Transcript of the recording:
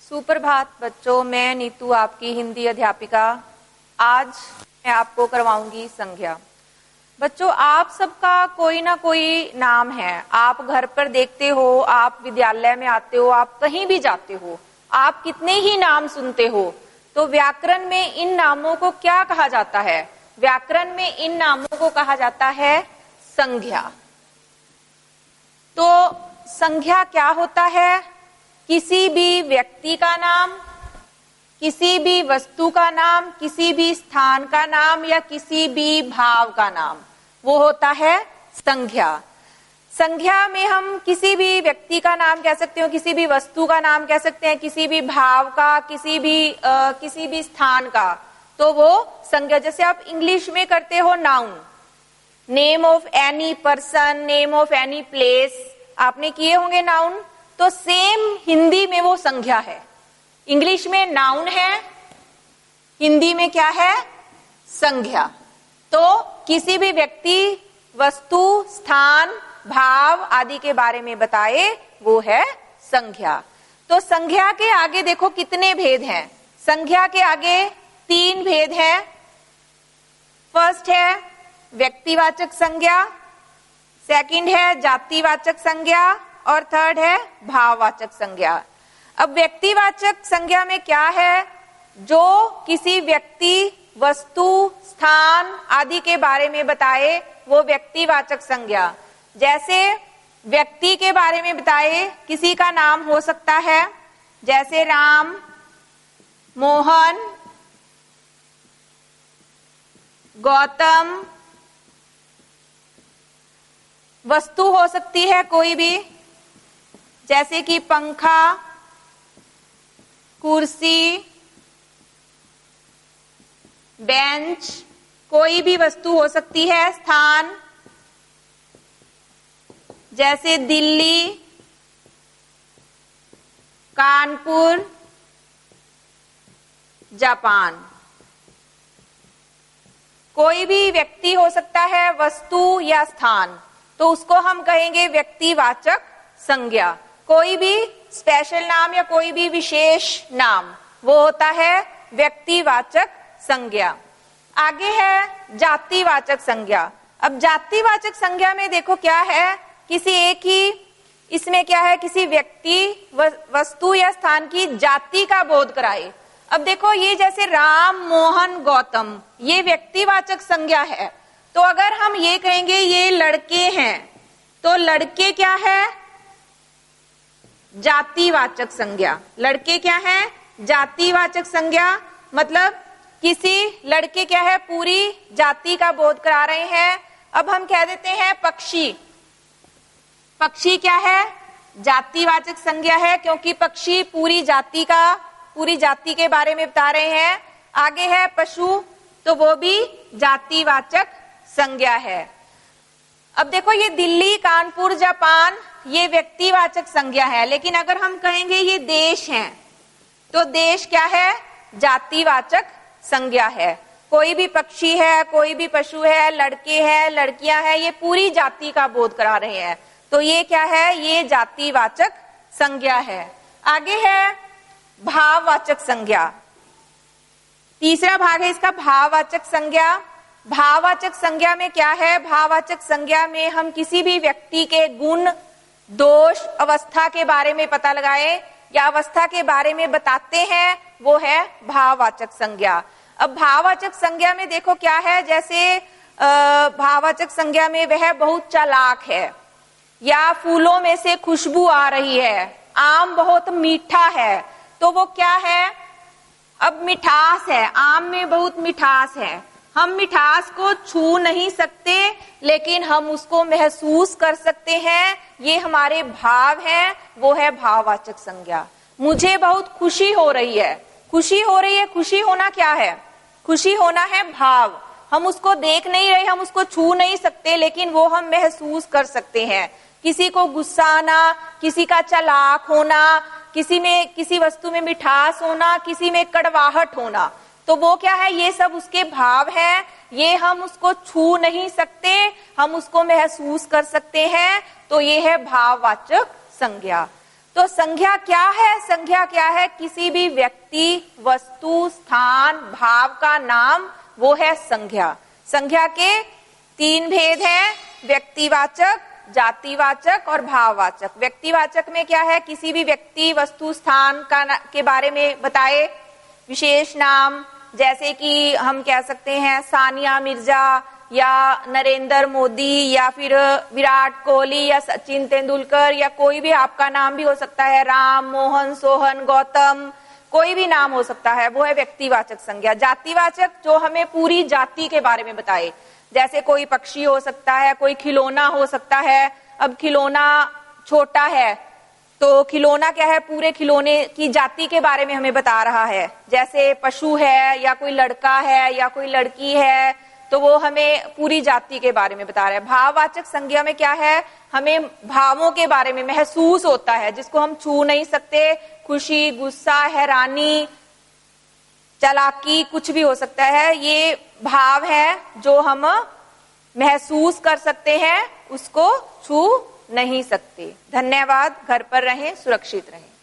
सुप्रभात बच्चों, मैं नीतू आपकी हिंदी अध्यापिका। आज मैं आपको करवाऊंगी संज्ञा। बच्चों, आप सबका कोई ना कोई नाम है। आप घर पर देखते हो, आप विद्यालय में आते हो, आप कहीं भी जाते हो, आप कितने ही नाम सुनते हो। तो व्याकरण में इन नामों को क्या कहा जाता है? व्याकरण में इन नामों को कहा जाता है संज्ञा। तो संज्ञा क्या होता है? किसी भी व्यक्ति का नाम, किसी भी वस्तु का नाम, किसी भी स्थान का नाम या किसी भी भाव का नाम, वो होता है संज्ञा। संज्ञा में हम किसी भी व्यक्ति का नाम कह सकते हो, किसी भी वस्तु का नाम कह सकते हैं, किसी भी भाव का, किसी भी स्थान का, तो वो संज्ञा। जैसे आप इंग्लिश में करते हो noun, name of any person, name of any place, आपने किए होंगे नाउन। तो सेम हिंदी में वो संज्ञा है। इंग्लिश में नाउन है, हिंदी में क्या है? संज्ञा। तो किसी भी व्यक्ति, वस्तु, स्थान, भाव आदि के बारे में बताए वो है संज्ञा। तो संज्ञा के आगे देखो कितने भेद हैं। संज्ञा के आगे 3 भेद हैं। फर्स्ट है व्यक्तिवाचक संज्ञा, सेकंड है जातिवाचक संज्ञा और थर्ड है भाववाचक संज्ञा। अब व्यक्तिवाचक संज्ञा में क्या है? जो किसी व्यक्ति, वस्तु, स्थान आदि के बारे में बताए वो व्यक्तिवाचक संज्ञा। जैसे व्यक्ति के बारे में बताए, किसी का नाम हो सकता है, जैसे राम, मोहन, गौतम। वस्तु हो सकती है कोई भी, जैसे कि पंखा, कुर्सी, बेंच, कोई भी वस्तु हो सकती है। स्थान जैसे दिल्ली, कानपुर, जापान। कोई भी व्यक्ति हो सकता है, वस्तु या स्थान, तो उसको हम कहेंगे व्यक्तिवाचक संज्ञा। कोई भी स्पेशल नाम या कोई भी विशेष नाम, वो होता है व्यक्तिवाचक संज्ञा। आगे है जातिवाचक संज्ञा। अब जातिवाचक संज्ञा में देखो क्या है, किसी एक ही, इसमें क्या है, किसी व्यक्ति, वस्तु या स्थान की जाति का बोध कराए। अब देखो ये जैसे राम, मोहन, गौतम, ये व्यक्तिवाचक संज्ञा है। तो अगर हम ये कहेंगे ये लड़के हैं, तो लड़के क्या है? जातिवाचक संज्ञा। लड़के क्या है? जातिवाचक संज्ञा। मतलब किसी लड़के क्या है? पूरी जाति का बोध करा रहे हैं। अब हम कह देते हैं पक्षी। पक्षी क्या है? जातिवाचक संज्ञा है, क्योंकि पक्षी पूरी जाति के बारे में बता रहे हैं। आगे है पशु, तो वो भी जातिवाचक संज्ञा है। अब देखो ये दिल्ली, कानपुर, जापान, ये व्यक्तिवाचक संज्ञा है। लेकिन अगर हम कहेंगे ये देश हैं, तो देश क्या है? जातिवाचक संज्ञा है। कोई भी पक्षी है, कोई भी पशु है, लड़के हैं, लड़कियां हैं, ये पूरी जाति का बोध करा रहे हैं। तो ये क्या है? ये जातिवाचक संज्ञा है। आगे है भाववाचक संज्ञा। तीसरा भाग है इसका भाववाचक संज्ञा। भाववाचक संज्ञा में क्या है? भाववाचक संज्ञा में हम किसी भी व्यक्ति के गुण, दोष, अवस्था के बारे में पता लगाए या अवस्था के बारे में बताते हैं, वो है भाववाचक संज्ञा। अब भाववाचक संज्ञा में देखो क्या है, जैसे भाववाचक संज्ञा में वह बहुत चालाक है, या फूलों में से खुशबू आ रही है, आम बहुत मीठा है, तो वो क्या है? अब मिठास है, आम में बहुत मिठास है। हम मिठास को छू नहीं सकते, लेकिन हम उसको महसूस कर सकते हैं। ये हमारे भाव हैं, वो है भाववाचक संज्ञा। मुझे बहुत खुशी हो रही है। खुशी हो रही है, खुशी होना क्या है? खुशी होना है भाव। हम उसको देख नहीं रहे, हम उसको छू नहीं सकते, लेकिन वो हम महसूस कर सकते हैं। किसी को गुस्सा आना, किसी का चालाक होना, किसी वस्तु में मिठास होना, किसी में कड़वाहट होना, तो वो क्या है? ये सब उसके भाव हैं। ये हम उसको छू नहीं सकते, हम उसको महसूस कर सकते हैं। तो ये है भाववाचक संज्ञा। तो संज्ञा क्या है? संज्ञा क्या है? किसी भी व्यक्ति, वस्तु, स्थान, भाव का नाम, वो है संज्ञा। संज्ञा के 3 भेद हैं, व्यक्तिवाचक, जातिवाचक और भाववाचक। व्यक्तिवाचक में क्या है? किसी भी व्यक्ति, वस्तु, स्थान के बारे में बताए, विशेष नाम, जैसे कि हम कह सकते हैं सानिया मिर्जा या नरेंद्र मोदी या फिर विराट कोहली या सचिन तेंदुलकर, या कोई भी आपका नाम भी हो सकता है, राम, मोहन, सोहन, गौतम, कोई भी नाम हो सकता है, वो है व्यक्तिवाचक संज्ञा। जातिवाचक जो हमें पूरी जाति के बारे में बताए, जैसे कोई पक्षी हो सकता है, कोई खिलौना हो सकता है। अब खिलौना छोटा है तो खिलौना क्या है? पूरे खिलौने की जाति के बारे में हमें बता रहा है। जैसे पशु है या कोई लड़का है या कोई लड़की है, तो वो हमें पूरी जाति के बारे में बता रहा है। भाववाचक संज्ञा में क्या है? हमें भावों के बारे में महसूस होता है, जिसको हम छू नहीं सकते। खुशी, गुस्सा, हैरानी, चालाकी, कुछ भी हो सकता है। ये भाव है जो हम महसूस कर सकते हैं, उसको छू नहीं सकते। धन्यवाद। घर पर रहें, सुरक्षित रहें।